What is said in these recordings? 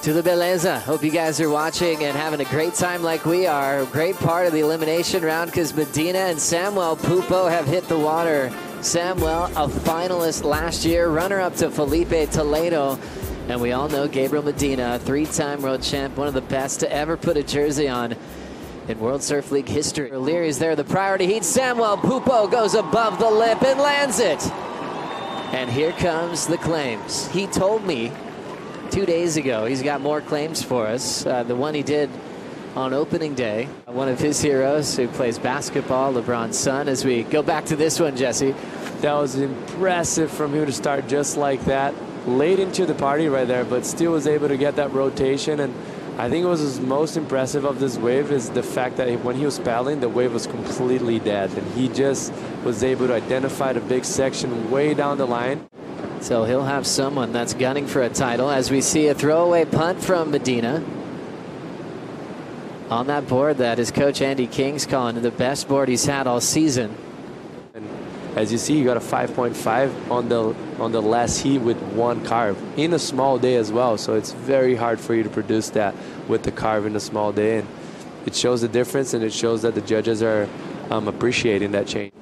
To the Beleza. Hope you guys are watching and having a great time like we are. Great part of the elimination round because Medina and Samuel Pupo have hit the water. Samuel, a finalist last year, runner-up to Felipe Toledo. And we all know Gabriel Medina, a three-time world champ, one of the best to ever put a jersey on in World Surf League history. O'Leary's there, the priority heat. Samuel Pupo goes above the lip and lands it. And here comes the claims. He told me 2 days ago he's got more claims for us. The one he did on opening day. One of his heroes who plays basketball, LeBron's son. As we go back to this one, Jesse. That was impressive from him to start just like that. Late into the party right there, but still was able to get that rotation. And I think it was his most impressive of this wave is the fact that when he was paddling, the wave was completely dead. And he just was able to identify the big section way down the line. So he'll have someone that's gunning for a title as we see a throwaway punt from Medina. On that board that his coach Andy King's calling the best board he's had all season. And as you see, you got a 5.5 on the last heat with one carve in a small day as well. So it's very hard for you to produce that with the carve in a small day. And it shows the difference, and it shows that the judges are appreciating that change.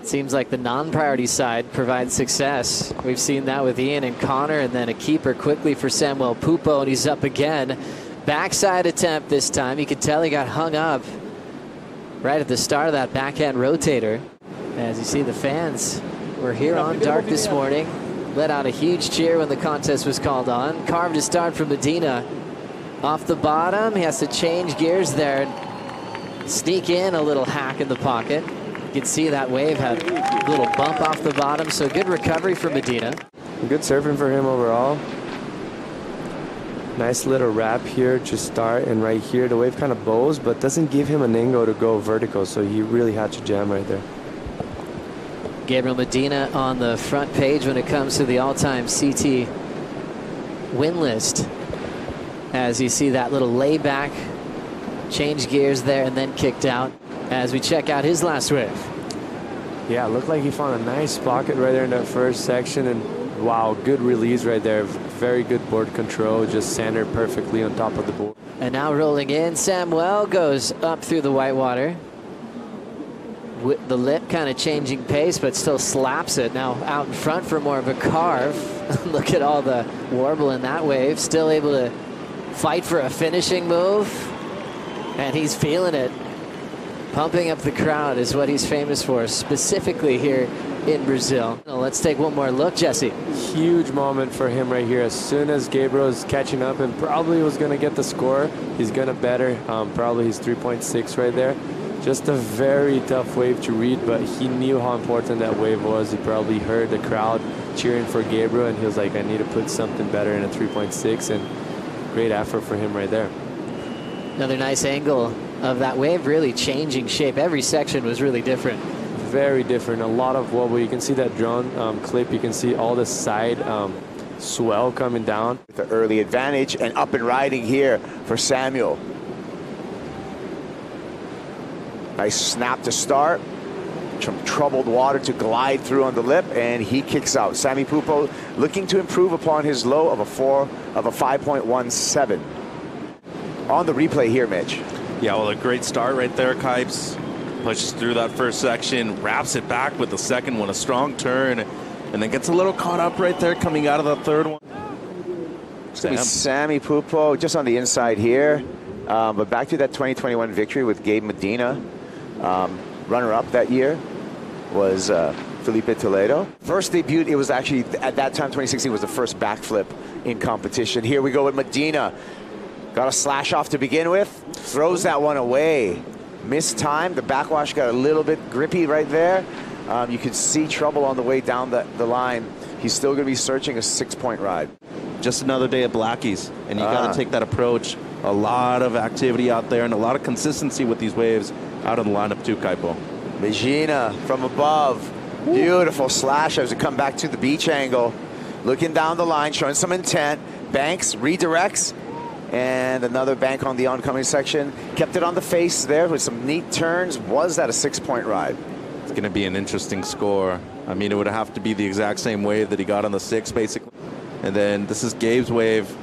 Seems like the non-priority side provides success. We've seen that with Ian and Connor, and then a keeper quickly for Samuel Pupo, and he's up again. Backside attempt this time. You could tell he got hung up right at the start of that backhand rotator. As you see, the fans were here on dark this morning. Let out a huge cheer when the contest was called on. Carved a start from Medina. Off the bottom, he has to change gears there. Sneak in a little hack in the pocket. You can see that wave had a little bump off the bottom, so good recovery for Medina. Good surfing for him overall. Nice little wrap here to start, and right here the wave kind of bows, but doesn't give him an angle to go vertical, so he really had to jam right there. Gabriel Medina on the front page when it comes to the all-time CT win list. As you see that little layback, change gears there, and then kicked out. As we check out his last wave. Yeah, looked like he found a nice pocket right there in that first section, and wow, good release right there. Very good board control, just centered perfectly on top of the board. And now rolling in, Samuel goes up through the whitewater. With the lip kind of changing pace, but still slaps it. Now out in front for more of a carve. Look at all the warble in that wave. Still able to fight for a finishing move. And he's feeling it. Pumping up the crowd is what he's famous for, specifically here in Brazil. Now let's take one more look, Jesse. Huge moment for him right here. As soon as Gabriel is catching up and probably was going to get the score, he's going to better. Probably his 3.6 right there. Just a very tough wave to read, but he knew how important that wave was. He probably heard the crowd cheering for Gabriel, and he was like, I need to put something better in a 3.6, and great effort for him right there. Another nice angle of that wave, really changing shape. Every section was really different. Very different. A lot of wobble. You can see that drone clip. You can see all the side swell coming down. With the early advantage and up and riding here for Samuel. Nice snap to start. Some troubled water to glide through on the lip, and he kicks out. Sammy Pupo looking to improve upon his low of a 5.17. On the replay here, Mitch. Yeah, well, a great start right there, Kipes. Pushes through that first section, wraps it back with the second one, a strong turn, and then gets a little caught up right there coming out of the third one. Sammy Pupo just on the inside here. But back to that 2021 victory with Gabe Medina. Runner-up that year was Felipe Toledo. First debut, it was actually, at that time, 2016, was the first backflip in competition. Here we go with Medina. Got a slash off to begin with. Throws that one away. Missed time. The backwash got a little bit grippy right there. You could see trouble on the way down the line. He's still going to be searching a 6-point ride. Just another day at Blackies, and you got to take that approach. A lot of activity out there and a lot of consistency with these waves out of the lineup too, Kaipo. Medina from above. Beautiful slash as we come back to the beach angle. Looking down the line, showing some intent. Banks, redirects, and another bank on the oncoming section. Kept it on the face there with some neat turns. Was that a 6-point ride? It's going to be an interesting score. I mean, it would have to be the exact same wave that he got on the 6, basically. And then this is Gabe's wave.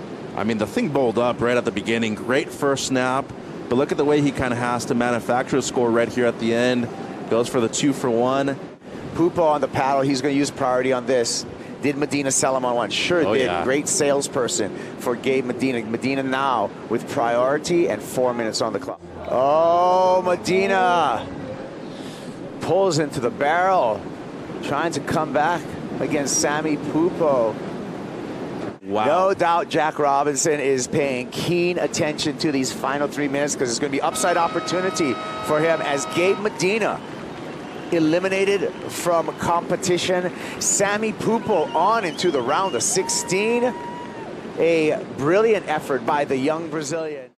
I mean, the thing bowled up right at the beginning. Great first snap, but look at the way he kind of has to manufacture a score right here at the end. Goes for the 2-for-1. Pupo on the paddle. He's going to use priority on this. Did Medina sell him on one? Sure did. Yeah. Great salesperson for Gabe Medina. Medina now with priority and 4 minutes on the clock. Oh, Medina pulls into the barrel, trying to come back against Sammy Pupo. Wow. No doubt Jack Robinson is paying keen attention to these final 3 minutes because it's going to be upside opportunity for him as Gabe Medina eliminated from competition. Sammy Pupo on into the round of 16. A brilliant effort by the young Brazilian.